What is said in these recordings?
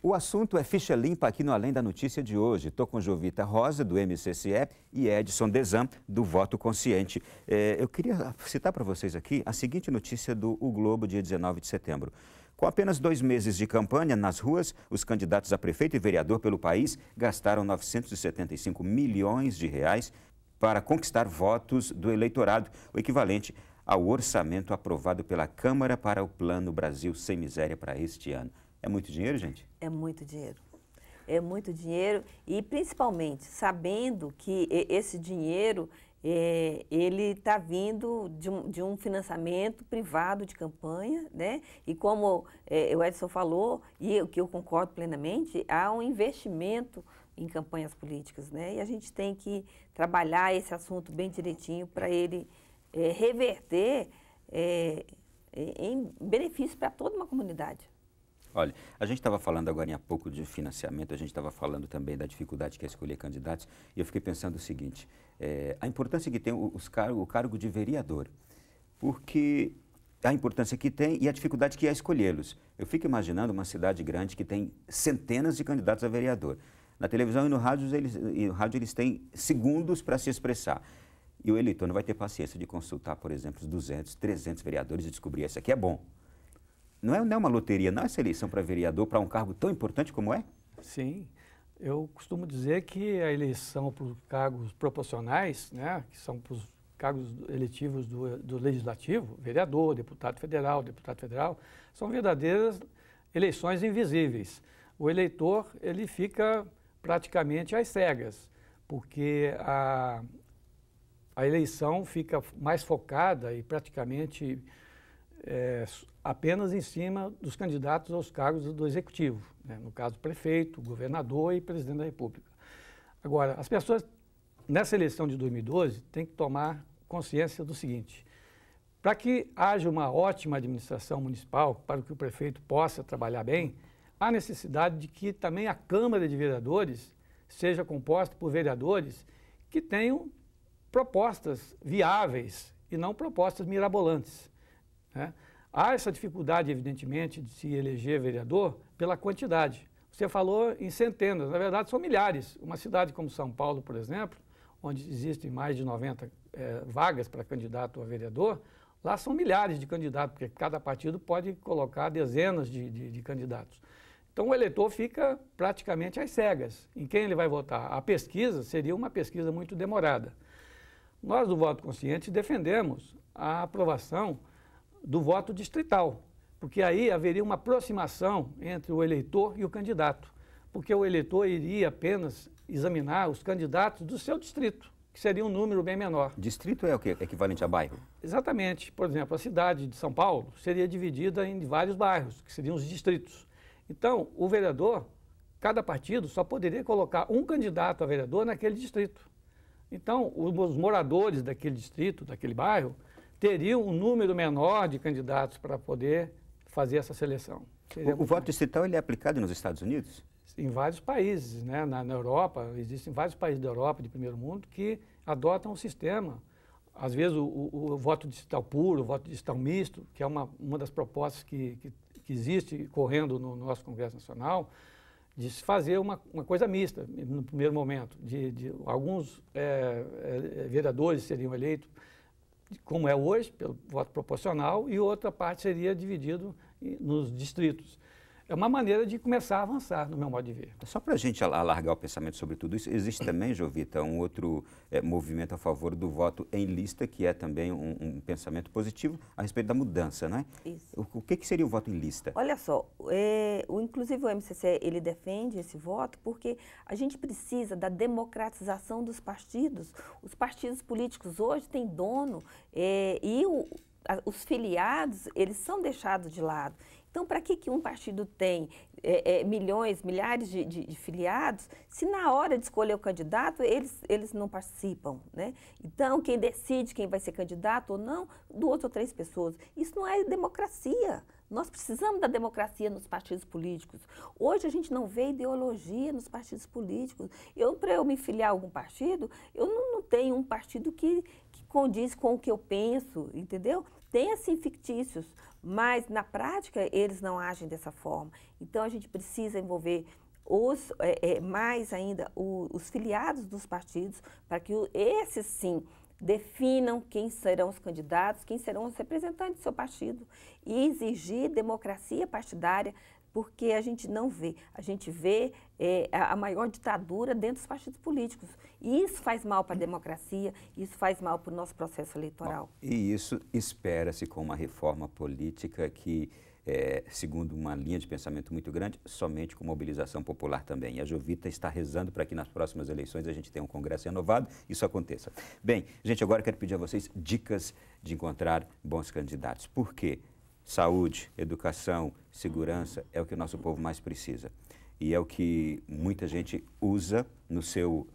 O assunto é ficha limpa aqui no Além da Notícia de hoje. Estou com Jovita Rosa, do MCCE, e Edson Dezan, do Voto Consciente. Eu queria citar para vocês aqui a seguinte notícia do O Globo, dia 19 de setembro. Com apenas 2 meses de campanha nas ruas, os candidatos a prefeito e vereador pelo país gastaram 975 milhões de reais para conquistar votos do eleitorado, o equivalente ao orçamento aprovado pela Câmara para o Plano Brasil Sem Miséria para este ano. É muito dinheiro, gente? É muito dinheiro. É muito dinheiro e, principalmente, sabendo que esse dinheiro, ele está vindo de um financiamento privado de campanha, né? E como o Edson falou, e o que eu concordo plenamente, há um investimento em campanhas políticas, né? E a gente tem que trabalhar esse assunto bem direitinho para ele reverter em benefício para toda uma comunidade. Olha, a gente estava falando agora há pouco de financiamento, a gente estava falando também da dificuldade que é escolher candidatos, e eu fiquei pensando o seguinte, a importância que tem o cargo de vereador, porque a importância que tem e a dificuldade que é escolhê-los. Eu fico imaginando uma cidade grande que tem centenas de candidatos a vereador. Na televisão e no rádio eles têm segundos para se expressar. E o eleitor não vai ter paciência de consultar, por exemplo, os 200, 300 vereadores e descobrir esse aqui é bom. Não é uma loteria, não é essa eleição para vereador, para um cargo tão importante como é? Sim, eu costumo dizer que a eleição para os cargos proporcionais, né, que são para os cargos eletivos do Legislativo, vereador, deputado federal, são verdadeiras eleições invisíveis. O eleitor, ele fica praticamente às cegas, porque a eleição fica mais focada e praticamente apenas em cima dos candidatos aos cargos do Executivo, né? No caso, prefeito, governador e presidente da República. Agora, as pessoas, nessa eleição de 2012, têm que tomar consciência do seguinte, para que haja uma ótima administração municipal, para que o prefeito possa trabalhar bem, há necessidade de que também a Câmara de Vereadores seja composta por vereadores que tenham propostas viáveis e não propostas mirabolantes, né? Há essa dificuldade, evidentemente, de se eleger vereador pela quantidade. Você falou em centenas, na verdade são milhares. Uma cidade como São Paulo, por exemplo, onde existem mais de 90 vagas para candidato a vereador, lá são milhares de candidatos, porque cada partido pode colocar dezenas de candidatos. Então o eleitor fica praticamente às cegas. Em quem ele vai votar? A pesquisa seria uma pesquisa muito demorada. Nós, do Voto Consciente, defendemos a aprovação do voto distrital, porque aí haveria uma aproximação entre o eleitor e o candidato, porque o eleitor iria apenas examinar os candidatos do seu distrito, que seria um número bem menor. Distrito é o quê? Equivalente a bairro? Exatamente. Por exemplo, a cidade de São Paulo seria dividida em vários bairros, que seriam os distritos. Então, o vereador, cada partido só poderia colocar um candidato a vereador naquele distrito. Então, os moradores daquele distrito, daquele bairro, teriam um número menor de candidatos para poder fazer essa seleção. O voto distrital ele é aplicado nos Estados Unidos? Em vários países, né? Na Europa, existem vários países da Europa, de primeiro mundo, que adotam o sistema. Às vezes o voto distrital puro, o voto distrital misto, que é uma das propostas que existe correndo no nosso Congresso Nacional, de se fazer uma coisa mista, no primeiro momento, de alguns vereadores seriam eleitos como é hoje, pelo voto proporcional, e outra parte seria dividido nos distritos. É uma maneira de começar a avançar, no meu modo de ver. Só para a gente alargar o pensamento sobre tudo isso, existe também, Jovita, um outro movimento a favor do voto em lista, que é também um pensamento positivo a respeito da mudança, não é? Isso. O que seria o voto em lista? Olha só, inclusive o MCC, ele defende esse voto porque a gente precisa da democratização dos partidos. Os partidos políticos hoje têm dono e os filiados, eles são deixados de lado. Então, para que um partido tem milhões, milhares de filiados, se na hora de escolher o candidato, eles não participam, né? Então, quem decide quem vai ser candidato ou não, 2 ou 3 pessoas. Isso não é democracia. Nós precisamos da democracia nos partidos políticos. Hoje a gente não vê ideologia nos partidos políticos. Para eu me filiar a algum partido, eu não tenho um partido que condiz com o que eu penso, entendeu? Tem, assim, fictícios, mas na prática eles não agem dessa forma. Então a gente precisa envolver mais ainda os filiados dos partidos para que esses, sim, definam quem serão os candidatos, quem serão os representantes do seu partido e exigir democracia partidária, porque a gente não vê, a gente vê a maior ditadura dentro dos partidos políticos. E isso faz mal para a democracia, isso faz mal para o nosso processo eleitoral. Bom, e isso espera-se com uma reforma política que, segundo uma linha de pensamento muito grande, somente com mobilização popular também. E a Jovita está rezando para que nas próximas eleições a gente tenha um Congresso renovado e isso aconteça. Bem, gente, agora eu quero pedir a vocês dicas de encontrar bons candidatos. Por quê? Saúde, educação, segurança é o que o nosso povo mais precisa. E é o que muita gente usa no seu,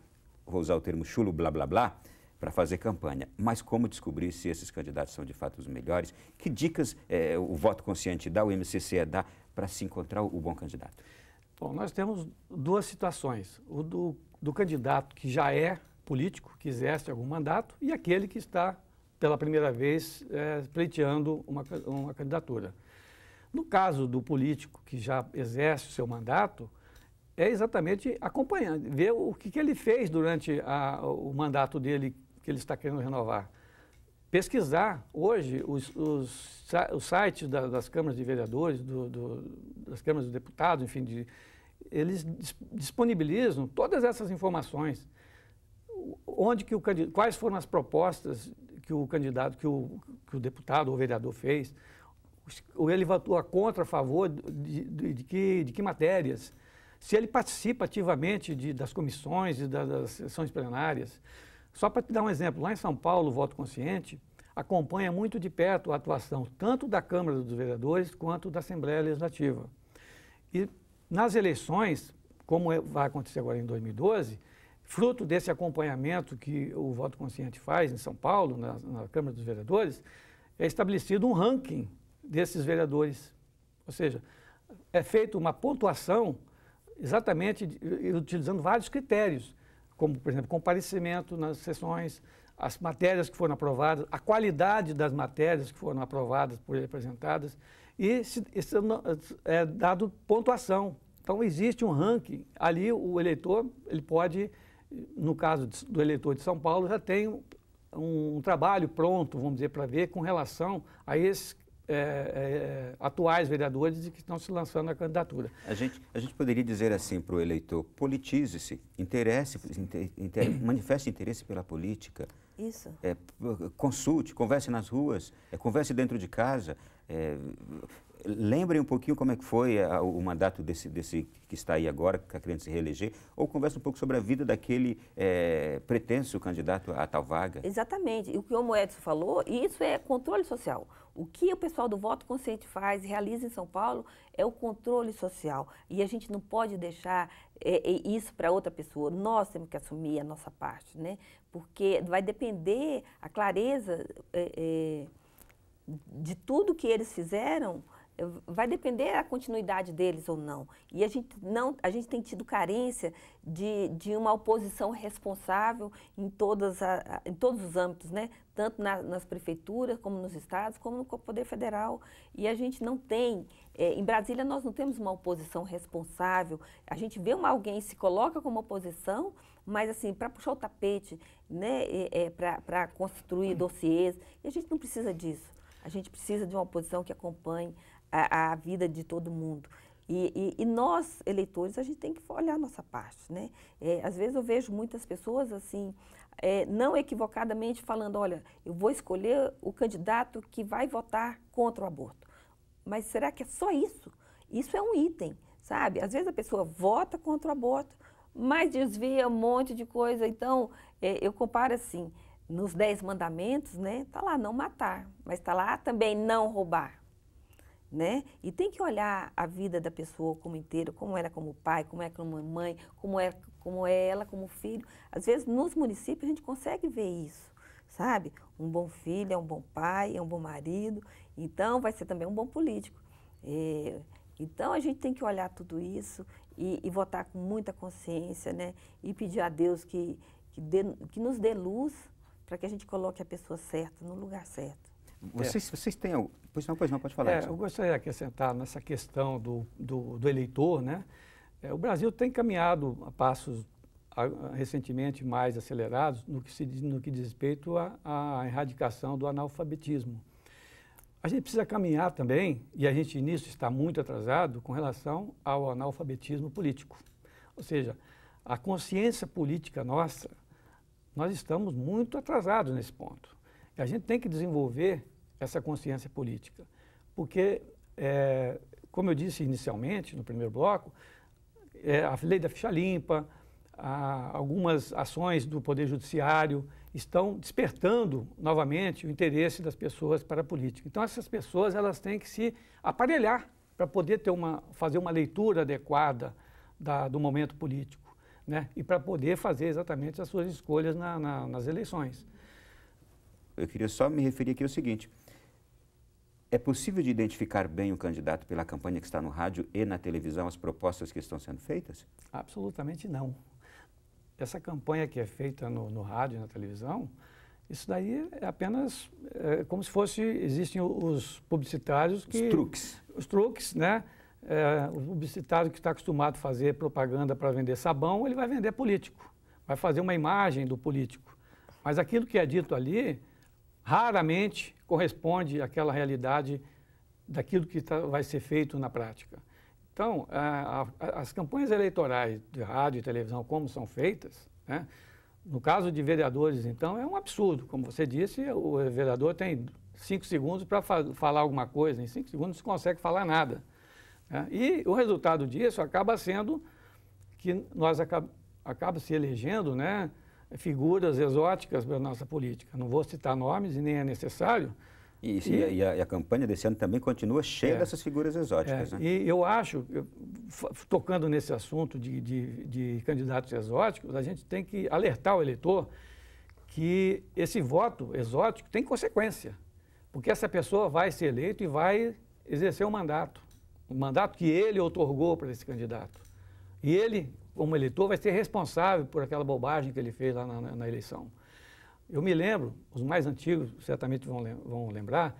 vou usar o termo chulo blá blá blá, para fazer campanha. Mas como descobrir se esses candidatos são de fato os melhores? Que dicas o voto consciente dá, o MCC dá, para se encontrar o bom candidato? Bom, nós temos duas situações. O do candidato que já é político, que exerce algum mandato, e aquele que está pela primeira vez pleiteando uma candidatura. No caso do político que já exerce o seu mandato, é exatamente acompanhando, ver o que ele fez durante o mandato dele que ele está querendo renovar. Pesquisar hoje os sites das câmaras de vereadores, das câmaras de deputados, enfim, eles disponibilizam todas essas informações. Quais foram as propostas que o candidato, que o deputado ou vereador fez, ou ele votou contra, a favor de que matérias, se ele participa ativamente das comissões e das sessões plenárias. Só para te dar um exemplo, lá em São Paulo, o Voto Consciente acompanha muito de perto a atuação tanto da Câmara dos Vereadores quanto da Assembleia Legislativa. E nas eleições, como vai acontecer agora em 2012, fruto desse acompanhamento que o Voto Consciente faz em São Paulo, na Câmara dos Vereadores, é estabelecido um ranking desses vereadores. Ou seja, é feita uma pontuação exatamente utilizando vários critérios, como, por exemplo, comparecimento nas sessões, as matérias que foram aprovadas, a qualidade das matérias que foram aprovadas por ele apresentadas, e é dado pontuação. Então, existe um ranking. Ali, o eleitor, ele pode, no caso do eleitor de São Paulo, já tem um trabalho pronto, vamos dizer, para ver com relação a esses atuais vereadores que estão se lançando à candidatura. A gente poderia dizer assim para o eleitor: politize-se, manifeste interesse pela política. Isso. Consulte, converse nas ruas, converse dentro de casa. Lembrem um pouquinho como é que foi o mandato desse que está aí agora, que está querendo se reeleger, ou converse um pouco sobre a vida daquele pretenso candidato a tal vaga. Exatamente. E o que o Edson falou, isso é controle social. O que o pessoal do Voto Consciente faz e realiza em São Paulo é o controle social. E a gente não pode deixar isso para outra pessoa. Nós temos que assumir a nossa parte, né? Porque vai depender a clareza de tudo que eles fizeram. Vai depender da continuidade deles ou não. E a gente tem tido carência de uma oposição responsável em todos os âmbitos, né? Tanto nas prefeituras, como nos estados, como no Poder Federal. E a gente não tem, em Brasília nós não temos uma oposição responsável. A gente vê alguém se coloca como oposição, mas assim, para puxar o tapete, né? Para construir dossiês. E a gente não precisa disso. A gente precisa de uma oposição que acompanhe a vida de todo mundo. E nós, eleitores, a gente tem que olhar a nossa parte, né? Às vezes eu vejo muitas pessoas, assim, não equivocadamente falando: olha, eu vou escolher o candidato que vai votar contra o aborto. Mas será que é só isso? Isso é um item, sabe? Às vezes a pessoa vota contra o aborto, mas desvia um monte de coisa. Então, eu comparo assim, nos 10 mandamentos, né? Está lá não matar, mas está lá também não roubar. Né? E tem que olhar a vida da pessoa como inteira, como ela é como pai, como é como mãe, como é ela como filho. Às vezes, nos municípios, a gente consegue ver isso, sabe? Um bom filho é um bom pai, é um bom marido, então vai ser também um bom político. Então, a gente tem que olhar tudo isso e votar com muita consciência, né? E pedir a Deus que nos dê luz para que a gente coloque a pessoa certa no lugar certo. Vocês têm algo? Pois não, pode falar. Eu gostaria de acrescentar nessa questão do eleitor, né? O Brasil tem caminhado a passos recentemente mais acelerados no que diz respeito à erradicação do analfabetismo. A gente precisa caminhar também, e a gente nisso está muito atrasado, com relação ao analfabetismo político. Ou seja, a consciência política nossa, nós estamos muito atrasados nesse ponto. E a gente tem que desenvolver essa consciência política, porque, como eu disse inicialmente, no primeiro bloco, a lei da ficha limpa, algumas ações do Poder Judiciário estão despertando novamente o interesse das pessoas para a política. Então, essas pessoas elas têm que se aparelhar para poder fazer uma leitura adequada do momento político, né? E para poder fazer exatamente as suas escolhas nas eleições. Eu queria só me referir aqui ao seguinte: é possível de identificar bem o candidato pela campanha que está no rádio e na televisão, as propostas que estão sendo feitas? Absolutamente não. Essa campanha que é feita no rádio e na televisão, isso daí é apenas como se existem os publicitários que... Os truques, né? O publicitário que está acostumado a fazer propaganda para vender sabão, ele vai vender político, vai fazer uma imagem do político. Mas aquilo que é dito ali, raramente corresponde àquela realidade daquilo que vai ser feito na prática. Então, as campanhas eleitorais de rádio e televisão, como são feitas, né? No caso de vereadores, então, é um absurdo. Como você disse, o vereador tem 5 segundos para falar alguma coisa, em 5 segundos não consegue falar nada, né? E o resultado disso acaba sendo que nós acaba se elegendo, né, figuras exóticas para a nossa política. Não vou citar nomes e nem é necessário. E a campanha desse ano também continua cheia dessas figuras exóticas, né? E eu acho, tocando nesse assunto de candidatos exóticos, a gente tem que alertar o eleitor que esse voto exótico tem consequência, porque essa pessoa vai ser eleita e vai exercer um mandato que ele outorgou para esse candidato. E ele, como eleitor, vai ser responsável por aquela bobagem que ele fez lá na eleição. Eu me lembro, os mais antigos certamente vão lembrar,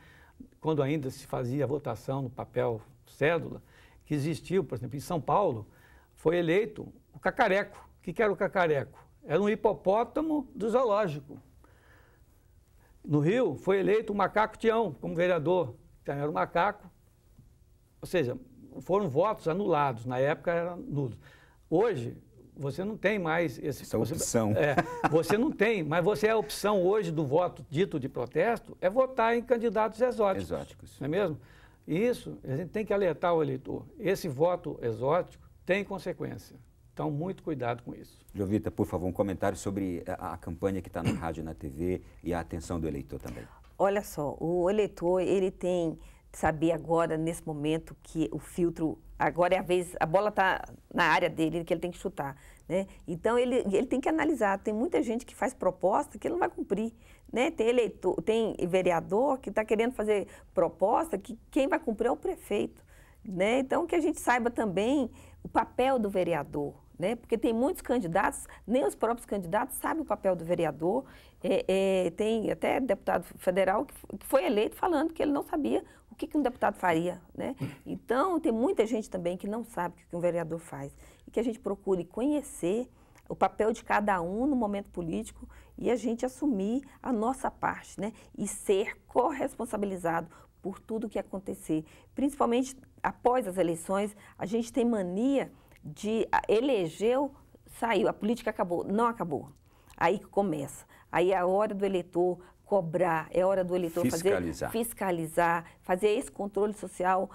quando ainda se fazia a votação no papel cédula, que existiu, por exemplo, em São Paulo, foi eleito o cacareco. O que era o cacareco? Era um hipopótamo do zoológico. No Rio, foi eleito o macaco Tião como vereador, então era um macaco. Ou seja, foram votos anulados, na época eram nulos. Hoje, você não tem mais essa opção. Você não tem, mas você é a opção hoje do voto dito de protesto, é votar em candidatos exóticos. Não é mesmo? E isso, a gente tem que alertar o eleitor. Esse voto exótico tem consequência. Então, muito cuidado com isso. Jovita, por favor, um comentário sobre a campanha que está na rádio e na TV e a atenção do eleitor também. Olha só, o eleitor, ele tem que saber agora, nesse momento, que o filtro... Agora é a vez, a bola está na área dele, que ele tem que chutar, né? Então, ele tem que analisar. Tem muita gente que faz proposta que ele não vai cumprir, né? Tem vereador que está querendo fazer proposta que quem vai cumprir é o prefeito, né? Então, que a gente saiba também o papel do vereador, né? Porque tem muitos candidatos, nem os próprios candidatos sabem o papel do vereador. Tem até deputado federal que foi eleito falando que ele não sabia o que um deputado faria, né? Então, tem muita gente também que não sabe o que um vereador faz. E que a gente procure conhecer o papel de cada um no momento político e a gente assumir a nossa parte, né? E ser corresponsabilizado por tudo que acontecer. Principalmente após as eleições, a gente tem mania de elegeu, saiu, a política acabou. Não acabou. Aí começa. Aí é a hora do eleitor cobrar, é hora do eleitor fiscalizar, fazer esse controle social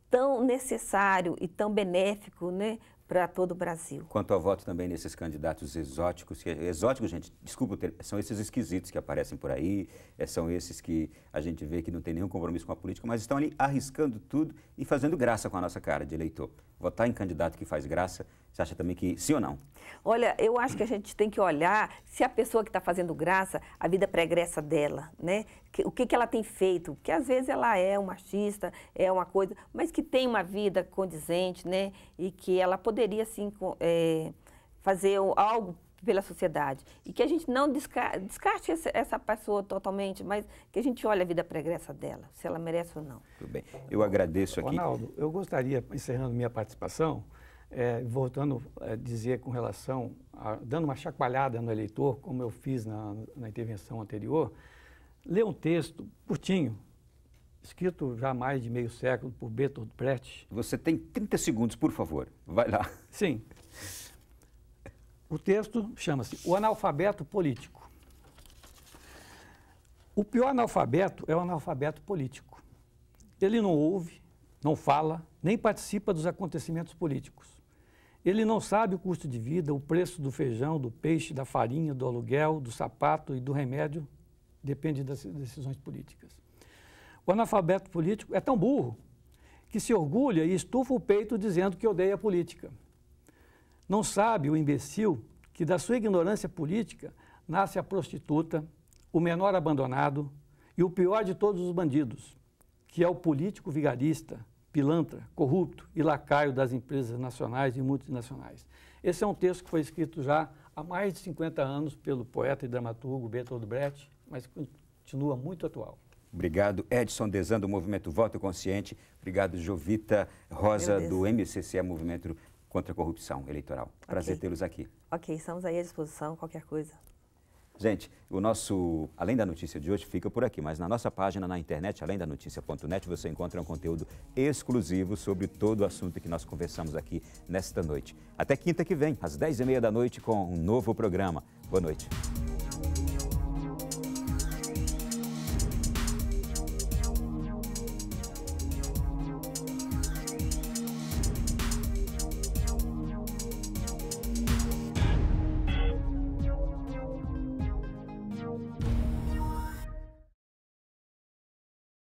tão necessário e tão benéfico, né, para todo o Brasil. Quanto ao voto também nesses candidatos exóticos, exóticos, gente, desculpa, são esses esquisitos que aparecem por aí, são esses que a gente vê que não tem nenhum compromisso com a política, mas estão ali arriscando tudo e fazendo graça com a nossa cara de eleitor. Votar em candidato que faz graça, você acha também que sim ou não? Olha, eu acho que a gente tem que olhar se a pessoa que está fazendo graça, a vida pregressa dela, né? O que ela tem feito, porque às vezes ela é um machista, é uma coisa, mas que tem uma vida condizente, né? E que ela poderia, sim, fazer algo pela sociedade. E que a gente não descarte essa pessoa totalmente, mas que a gente olhe a vida pregressa dela, se ela merece ou não. Tudo bem. Eu agradeço aqui. Ronaldo, eu gostaria, encerrando minha participação, voltando a dizer com relação, dando uma chacoalhada no eleitor, como eu fiz na intervenção anterior, ler um texto curtinho, escrito já há mais de meio século por Bertolt Brecht. Você tem 30 segundos, por favor. Vai lá. Sim. O texto chama-se O Analfabeto Político. O pior analfabeto é o analfabeto político. Ele não ouve, não fala, nem participa dos acontecimentos políticos. Ele não sabe o custo de vida, o preço do feijão, do peixe, da farinha, do aluguel, do sapato e do remédio, depende das decisões políticas. O analfabeto político é tão burro que se orgulha e estufa o peito dizendo que odeia a política. Não sabe o imbecil que da sua ignorância política nasce a prostituta, o menor abandonado e o pior de todos os bandidos, que é o político vigarista, pilantra, corrupto e lacaio das empresas nacionais e multinacionais. Esse é um texto que foi escrito já há mais de 50 anos pelo poeta e dramaturgo Bertolt Brecht, mas continua muito atual. Obrigado, Edson Desan, do Movimento Voto Consciente. Obrigado, Jovita Rosa, do MCC, Movimento contra a Corrupção Eleitoral. Prazer tê-los aqui. Ok, estamos aí à disposição, qualquer coisa. Gente, o nosso Além da Notícia de hoje fica por aqui, mas na nossa página na internet, alemdanoticia.net, você encontra um conteúdo exclusivo sobre todo o assunto que nós conversamos aqui nesta noite. Até quinta que vem, às 10h30 da noite, com um novo programa. Boa noite.